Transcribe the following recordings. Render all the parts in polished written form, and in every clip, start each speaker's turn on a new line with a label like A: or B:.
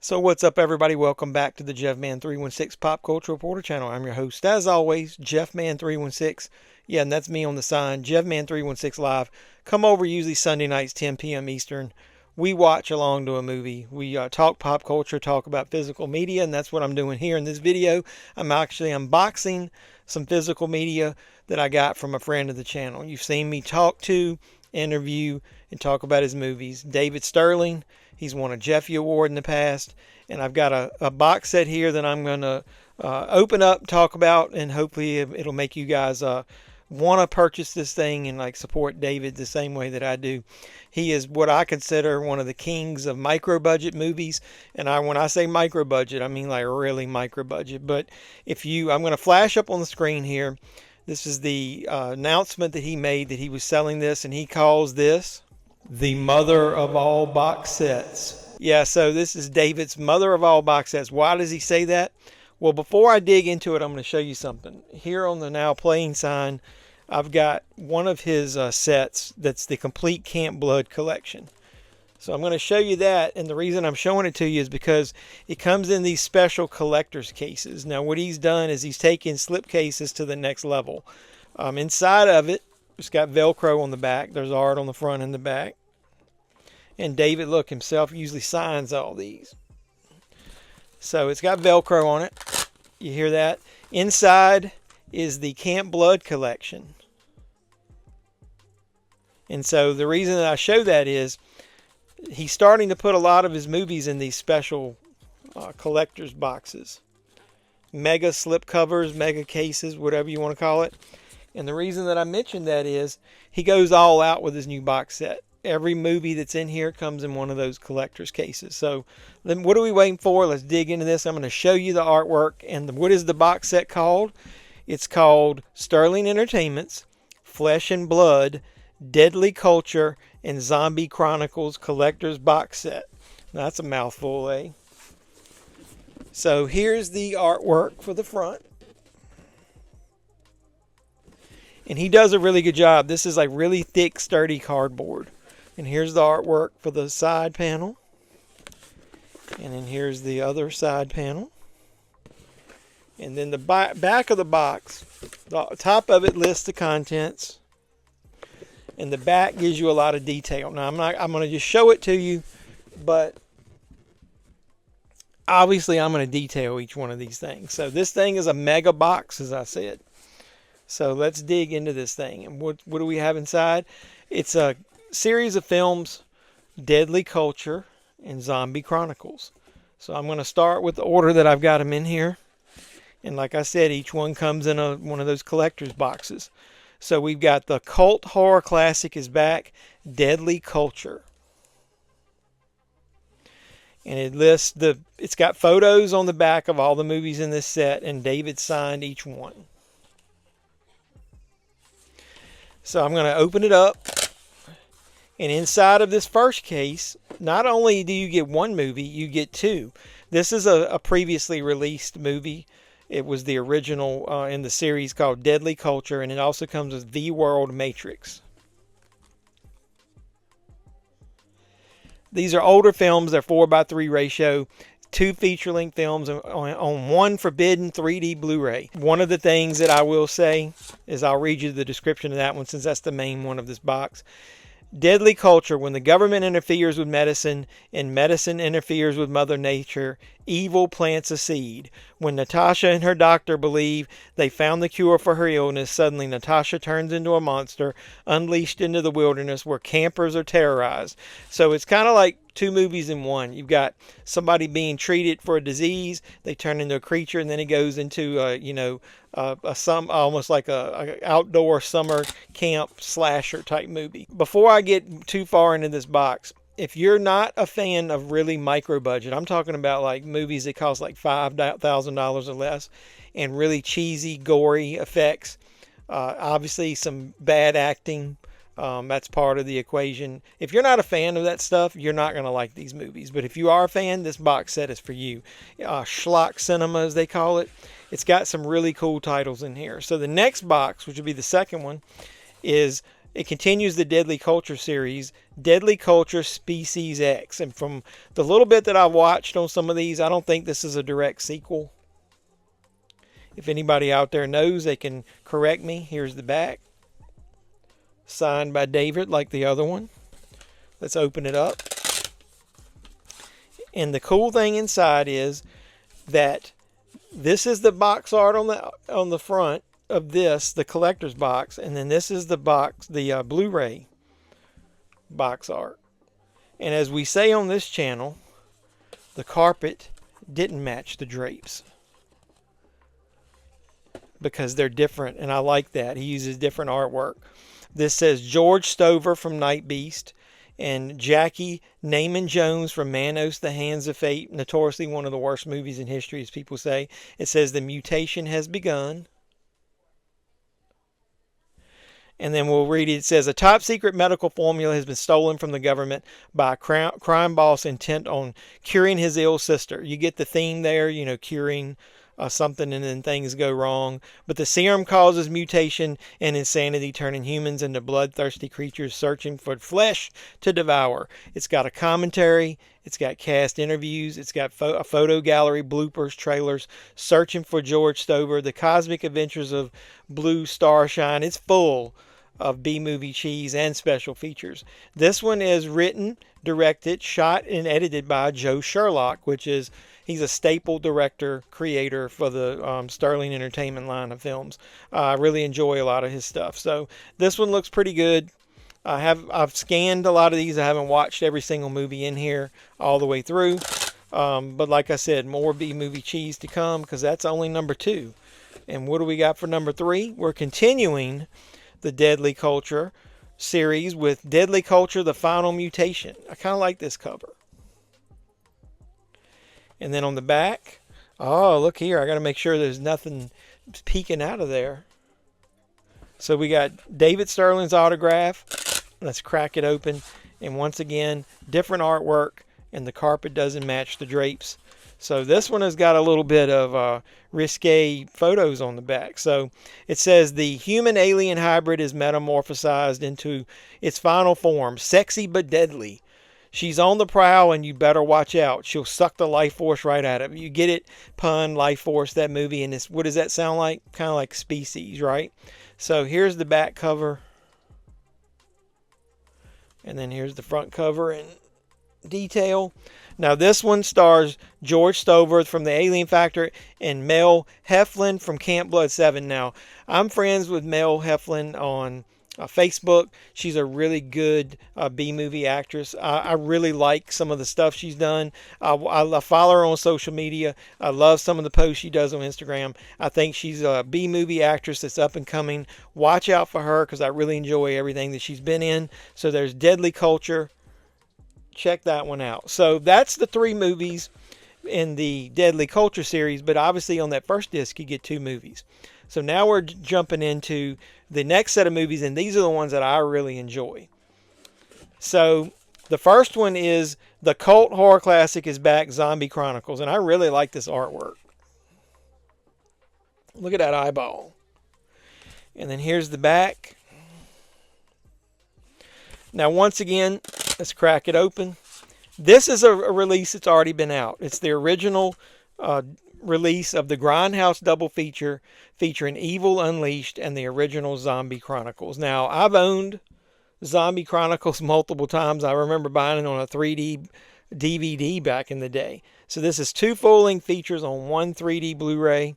A: So what's up, everybody? Welcome back to the JeffMan316 Pop Culture Reporter channel. I'm your host, as always, JeffMan316. Yeah, and that's me on the sign, JeffMan316 Live. Come over usually Sunday nights, 10 p.m. Eastern. We watch along to a movie. We talk pop culture, talk about physical media, and that's what I'm doing here in this video. I'm actually unboxing some physical media that I got from a friend of the channel. You've seen me talk to, interview, and talk about his movies. David Sterling. He's won a Jeffy Award in the past. And I've got a box set here that I'm going to open up, talk about, and hopefully it'll make you guys want to purchase this thing and like support David the same way that I do. He is what I consider one of the kings of micro budget movies. And when I say micro budget, I mean like really micro budget. But I'm going to flash up on the screen here. This is the announcement that he made that he was selling this, and he calls this the mother of all box sets. Yeah, so this is David's mother of all box sets. Why does he say that? Well, before I dig into it, I'm going to show you something. Here on the now playing sign, I've got one of his sets that's the complete Camp Blood collection. So I'm going to show you that, and the reason I'm showing it to you is because it comes in these special collector's cases. Now, what he's done is he's taken slip cases to the next level. Inside of it, it's got Velcro on the back. There's art on the front and the back. And David, look, himself usually signs all these. So it's got Velcro on it. You hear that? Inside is the Camp Blood collection. And so the reason that I show that is he's starting to put a lot of his movies in these special collector's boxes. Mega slip covers, mega cases, whatever you want to call it. And the reason that I mentioned that is he goes all out with his new box set. Every movie that's in here comes in one of those collector's cases. So then what are we waiting for? Let's dig into this. I'm going to show you the artwork. And what is the box set called? It's called Sterling Entertainment's Flesh and Blood, Deadly Culture, and Zombie Chronicles Collector's Box Set. Now, that's a mouthful, eh? So here's the artwork for the front. And he does a really good job. This is like really thick, sturdy cardboard. And here's the artwork for the side panel. And then here's the other side panel. And then the back of the box, the top of it lists the contents. And the back gives you a lot of detail. Now, I'm going to just show it to you, but obviously I'm going to detail each one of these things. So this thing is a mega box, as I said. So let's dig into this thing. And what do we have inside? It's a series of films, Deadly Culture and Zombie Chronicles. So I'm going to start with the order that I've got them in here. And like I said, each one comes in one of those collector's boxes. So we've got the cult horror classic is back, Deadly Culture. And it lists it's got photos on the back of all the movies in this set, and David signed each one. So I'm going to open it up, and inside of this first case, not only do you get one movie, you get two. This is a previously released movie. It was the original in the series called Deadly Culture, and it also comes with The World Matrix. These are older films. They're 4:3 ratio. 2 feature-length films on one forbidden 3D Blu-ray. One of the things that I will say is I'll read you the description of that one since that's the main one of this box. Deadly Culture. When the government interferes with medicine and medicine interferes with Mother Nature, evil plants a seed. When Natasha and her doctor believe they found the cure for her illness, suddenly Natasha turns into a monster, unleashed into the wilderness where campers are terrorized. So it's kind of like 2 movies in one. You've got somebody being treated for a disease, they turn into a creature, and then it goes into almost like a outdoor summer camp slasher type movie. Before I get too far into this box, if you're not a fan of really micro budget, I'm talking about like movies that cost like $5,000 or less, and really cheesy, gory effects, obviously some bad acting. That's part of the equation. If you're not a fan of that stuff, you're not going to like these movies. But if you are a fan, this box set is for you. Schlock Cinema, as they call it. It's got some really cool titles in here. So the next box, which would be the second one, is it continues the Deadly Culture series, Deadly Culture Species X. And from the little bit that I've watched on some of these, I don't think this is a direct sequel. If anybody out there knows, they can correct me. Here's the back. Signed by David like the other one. Let's open it up. And the cool thing inside is that this is the box art on the front of this, the collector's box, and then this is the box, the Blu-ray box art. And as we say on this channel, the carpet didn't match the drapes because they're different, and I like that. He uses different artwork. This says George Stover from Night Beast and Jackie Naaman Jones from Manos, The Hands of Fate, notoriously one of the worst movies in history, as people say. It says the mutation has begun. And then we'll read it. It says, a top secret medical formula has been stolen from the government by a crime boss intent on curing his ill sister. You get the theme there, you know, curing something and then things go wrong. But the serum causes mutation and insanity, turning humans into bloodthirsty creatures searching for flesh to devour. It's got a commentary. It's got cast interviews. It's got a photo gallery, bloopers, trailers, searching for George Stover, the cosmic adventures of Blue Starshine. It's full of B-movie cheese and special features. This one is written, directed, shot, and edited by Joe Sherlock, which is, he's a staple director, creator for the Sterling Entertainment line of films. I really enjoy a lot of his stuff. So this one looks pretty good. I've scanned a lot of these. I haven't watched every single movie in here all the way through. But like I said, more B-movie cheese to come because that's only number 2. And what do we got for number 3? We're continuing the Deadly Culture series with Deadly Culture, The Final Mutation. I kind of like this cover. And then on the back, oh, look here. I got to make sure there's nothing peeking out of there. So we got David Sterling's autograph. Let's crack it open. And once again, different artwork, and the carpet doesn't match the drapes. So this one has got a little bit of risque photos on the back. So it says the human-alien hybrid is metamorphosized into its final form, sexy but deadly. She's on the prowl, and you better watch out. She'll suck the life force right out of you. You get it? Pun, life force, that movie. And this, what does that sound like? Kind of like Species, right? So here's the back cover. And then here's the front cover in detail. Now this one stars George Stover from The Alien Factor and Mel Heflin from Camp Blood 7. Now, I'm friends with Mel Heflin on Facebook. She's a really good B-movie actress. I really like some of the stuff she's done. I follow her on social media. I love some of the posts she does on Instagram. I think she's a B-movie actress that's up and coming. Watch out for her because I really enjoy everything that she's been in. So there's Deadly Culture. Check that one out. So that's the 3 movies in the Deadly Culture series, but obviously on that first disc you get 2 movies. So now we're jumping into the next set of movies, and these are the ones that I really enjoy. So the first one is the cult horror classic is back, Zombie Chronicles, and I really like this artwork. Look at that eyeball. And then here's the back. Now once again, let's crack it open. This is a release that's already been out. It's the original release of the Grindhouse double feature featuring Evil Unleashed and the original Zombie Chronicles. Now, I've owned Zombie Chronicles multiple times. I remember buying it on a 3D DVD back in the day. So this is 2 full-length features on 1 3D Blu-ray.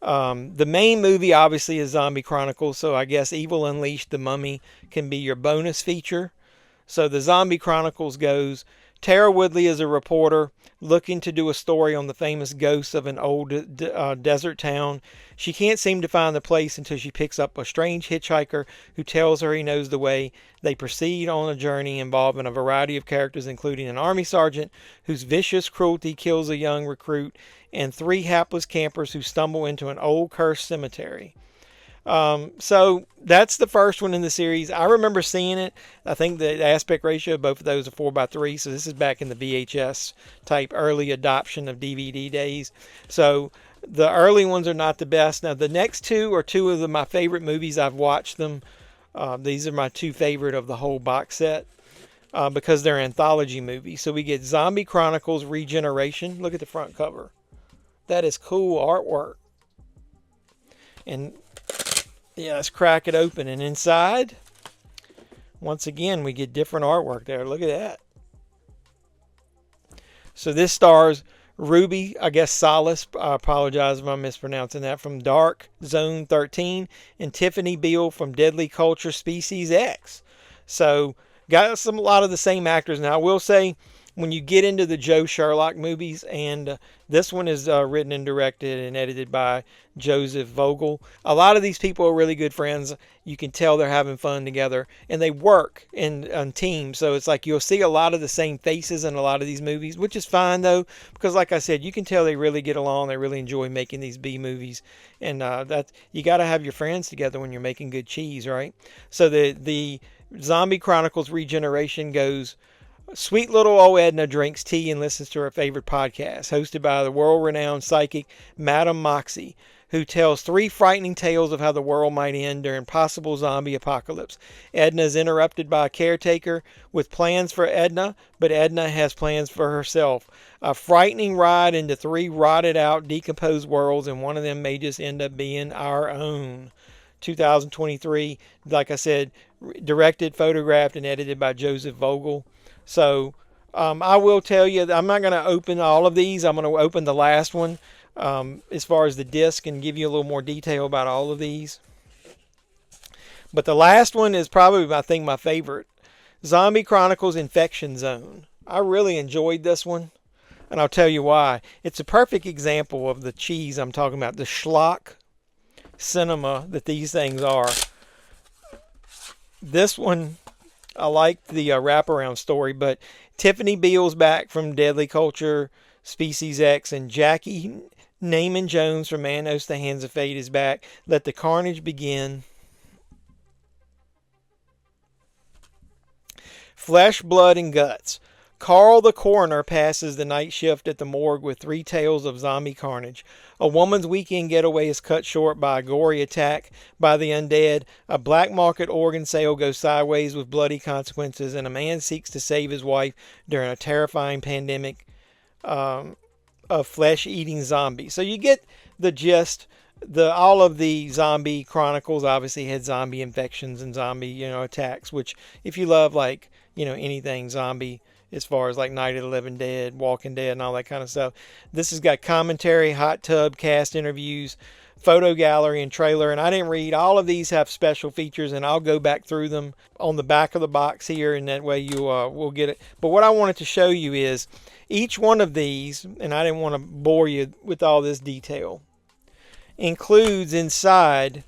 A: The main movie obviously is Zombie Chronicles, so I guess Evil Unleashed, The Mummy can be your bonus feature. So the Zombie Chronicles goes, Tara Woodley is a reporter looking to do a story on the famous ghosts of an old desert town. She can't seem to find the place until she picks up a strange hitchhiker who tells her he knows the way. They proceed on a journey involving a variety of characters, including an army sergeant whose vicious cruelty kills a young recruit, and 3 hapless campers who stumble into an old cursed cemetery. So that's the first one in the series. I remember seeing it. I think the aspect ratio of both of those are 4:3. So this is back in the VHS type early adoption of DVD days. So the early ones are not the best. Now the next 2 are 2 of my favorite movies. I've watched them These are my two favorite of the whole box set because they're anthology movies. So we get Zombie Chronicles Regeneration. Look at the front cover. That is cool artwork. And yeah, let's crack it open. And inside, once again, we get different artwork there. Look at that. So this stars Ruby, I guess Solace, I apologize if I'm mispronouncing that, from Dark Zone 13, and Tiffany Beale from Deadly Culture Species X. So got a lot of the same actors. Now I will say, when you get into the Joe Sherlock movies, and this one is written and directed and edited by Joseph Vogel. A lot of these people are really good friends. You can tell they're having fun together, and they work in teams. So it's like you'll see a lot of the same faces in a lot of these movies, which is fine though, because like I said, you can tell they really get along. They really enjoy making these B movies, and that you got to have your friends together when you're making good cheese, right? So the Zombie Chronicles Regeneration goes. Sweet little old Edna drinks tea and listens to her favorite podcast, hosted by the world-renowned psychic Madame Moxie, who tells 3 frightening tales of how the world might end during possible zombie apocalypse. Edna is interrupted by a caretaker with plans for Edna, but Edna has plans for herself. A frightening ride into 3 rotted-out, decomposed worlds, and one of them may just end up being our own. 2023, like I said, directed, photographed, and edited by Joseph Vogel. So I will tell you, I'm not going to open all of these. I'm going to open the last one as far as the disc and give you a little more detail about all of these. But the last one is probably, I think, my favorite. Zombie Chronicles Infection Zone. I really enjoyed this one, and I'll tell you why. It's a perfect example of the cheese I'm talking about, the schlock cinema that these things are. This one, I like the wraparound story, but Tiffany Beale's back from Deadly Culture Species X, and Jackie Naaman Jones from Manos the Hands of Fate is back. Let the carnage begin. Flesh, blood, and guts. Carl the coroner passes the night shift at the morgue with 3 tales of zombie carnage. A woman's weekend getaway is cut short by a gory attack by the undead. A black market organ sale goes sideways with bloody consequences, and a man seeks to save his wife during a terrifying pandemic of flesh-eating zombies. So you get the gist. All of the Zombie Chronicles obviously had zombie infections and zombie attacks, which if you love anything zombie, as far as like Night of the Living Dead, Walking Dead, and all that kind of stuff. This has got commentary, hot tub, cast interviews, photo gallery, and trailer. And I didn't read. All of these have special features, and I'll go back through them on the back of the box here, and that way you will get it. But what I wanted to show you is each one of these, and I didn't want to bore you with all this detail, includes inside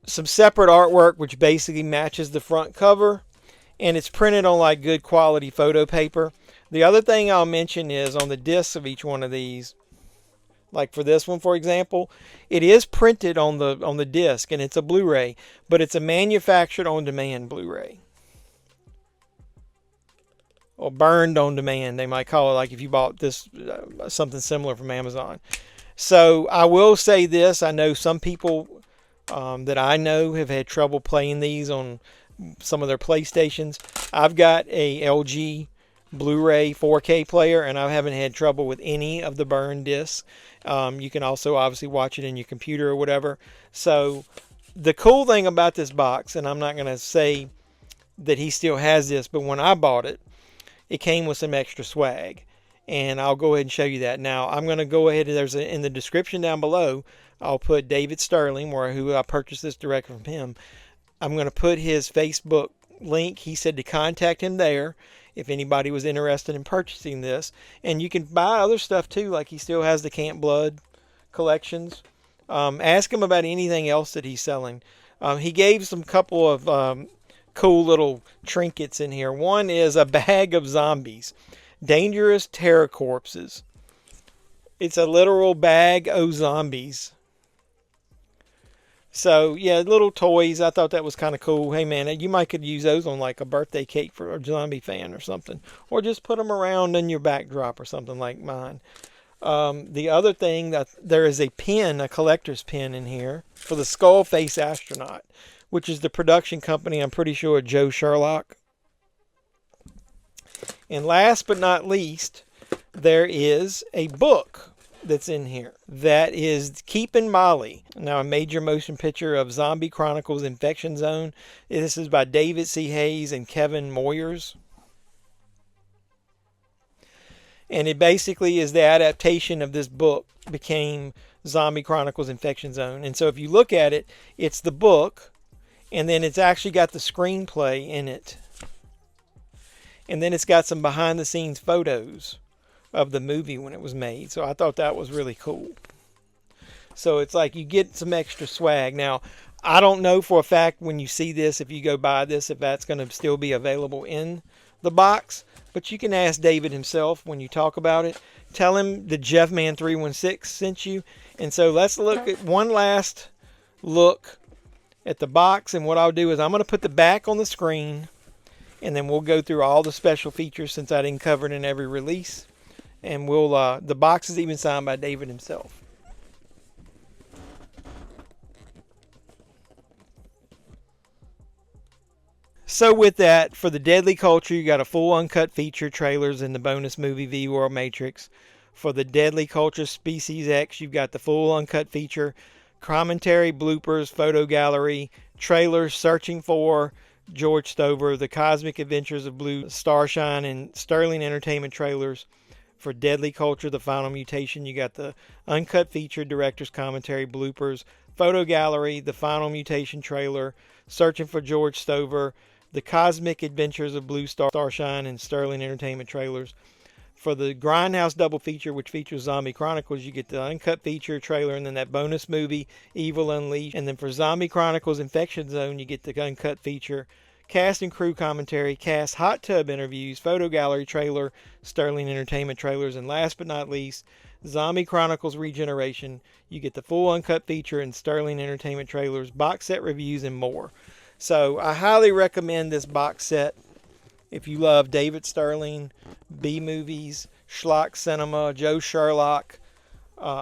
A: some separate artwork, which basically matches the front cover. And it's printed on like good quality photo paper. The other thing I'll mention is on the discs of each one of these, like for this one, for example, it is printed on the disc, and it's a Blu-ray, but it's a manufactured on demand Blu-ray. Or burned on demand, they might call it, like if you bought this, something similar from Amazon. So I will say this, I know some people that I know have had trouble playing these on some of their PlayStations. I've got a LG Blu-ray 4K player, and I haven't had trouble with any of the burned discs. You can also obviously watch it in your computer or whatever. So the cool thing about this box, and I'm not going to say that he still has this, but when I bought it, it came with some extra swag. And I'll go ahead and show you that. Now, I'm going to go ahead, and in the description down below, I'll put David Sterling, who I purchased this directly from him. I'm going to put his Facebook link. He said to contact him there if anybody was interested in purchasing this. And you can buy other stuff too, like he still has the Camp Blood collections. Ask him about anything else that he's selling. He gave some couple of cool little trinkets in here. One is a bag of zombies. Dangerous terror corpses. It's a literal bag of zombies. So, yeah, little toys. I thought that was kind of cool. Hey, man, you might could use those on like a birthday cake for a zombie fan or something. Or just put them around in your backdrop or something like mine. The other thing, that there is a pin, a collector's pin in here for the Skull Face Astronaut, which is the production company, I'm pretty sure, of Joe Sherlock. And last but not least, there is a book that's in here. That is Keepin' Molly. Now, a major motion picture of Zombie Chronicles Infection Zone. This is by David C. Hayes and Kevin Moyers. And it basically is the adaptation of this book became Zombie Chronicles Infection Zone. And so if you look at it, it's the book, and then it's actually got the screenplay in it. And then it's got some behind the scenes photos of the movie when it was made. So I thought that was really cool. So it's like you get some extra swag. Now, I don't know for a fact when you see this, if you go buy this, if that's going to still be available in the box. But you can ask David himself when you talk about it. Tell him the JeffMan316 sent you. And so let's look at one last look at the box. And what I'll do is I'm going to put the back on the screen. And then we'll go through all the special features since I didn't cover it in every release. And we'll the box is even signed by David himself. So with that, for the Deadly Culture, you got a full uncut feature, trailers, and the bonus movie V World Matrix. For the Deadly Culture Species X, you've got the full uncut feature, commentary, bloopers, photo gallery, trailers, searching for George Stover, the Cosmic Adventures of Blue Starshine, and Sterling Entertainment trailers. For Deadly Culture, the Final Mutation, you got the uncut feature, director's commentary, bloopers, photo gallery, the Final Mutation trailer, searching for George Stover, the Cosmic Adventures of Blue Starshine, and Sterling Entertainment trailers. For the Grindhouse double feature, which features Zombie Chronicles, you get the uncut feature, trailer, and then that bonus movie, Evil Unleashed. And then for Zombie Chronicles Infection Zone, you get the uncut feature, cast and crew commentary, cast hot tub interviews, photo gallery, trailer, Sterling Entertainment trailers, and last but not least, Zombie Chronicles Regeneration. You get the full uncut feature and Sterling Entertainment trailers, box set reviews, and more. So I highly recommend this box set if you love David Sterling, B-movies, schlock cinema, Joe Sherlock,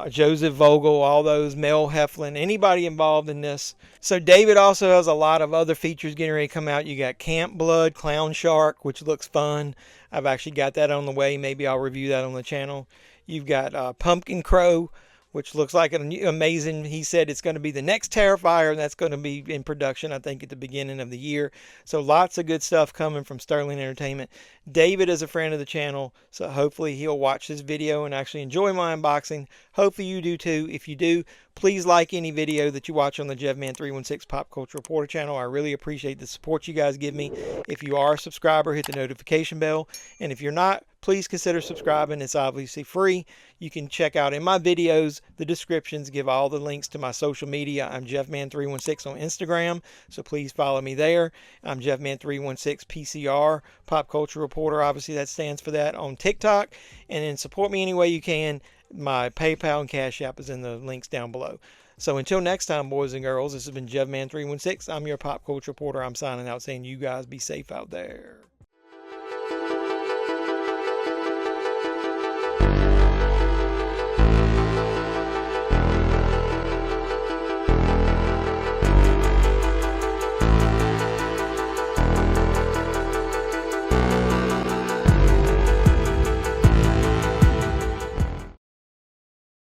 A: Joseph Vogel, all those, Mel Heflin, anybody involved in this. So David also has a lot of other features getting ready to come out. You got Camp Blood, Clown Shark, which looks fun. I've actually got that on the way. Maybe I'll review that on the channel. You've got Pumpkin Crow, which looks like an amazing. He said it's going to be the next Terrifier, and that's going to be in production, I think, at the beginning of the year. So lots of good stuff coming from Sterling Entertainment. David is a friend of the channel, so hopefully he'll watch this video and actually enjoy my unboxing. Hopefully you do too. If you do, please like any video that you watch on the JeffMan316 Pop Culture Reporter channel. I really appreciate the support you guys give me. If you are a subscriber, hit the notification bell. And if you're not, please consider subscribing. It's obviously free. You can check out in my videos, the descriptions give all the links to my social media. I'm JeffMan316 on Instagram, so please follow me there. I'm JeffMan316 PCR, Pop Culture Reporter. Obviously, that stands for that on TikTok. And then support me any way you can. My PayPal and Cashapp is in the links down below. So until next time, boys and girls, this has been JeffMan316. I'm your Pop Culture Reporter. I'm signing out saying you guys be safe out there.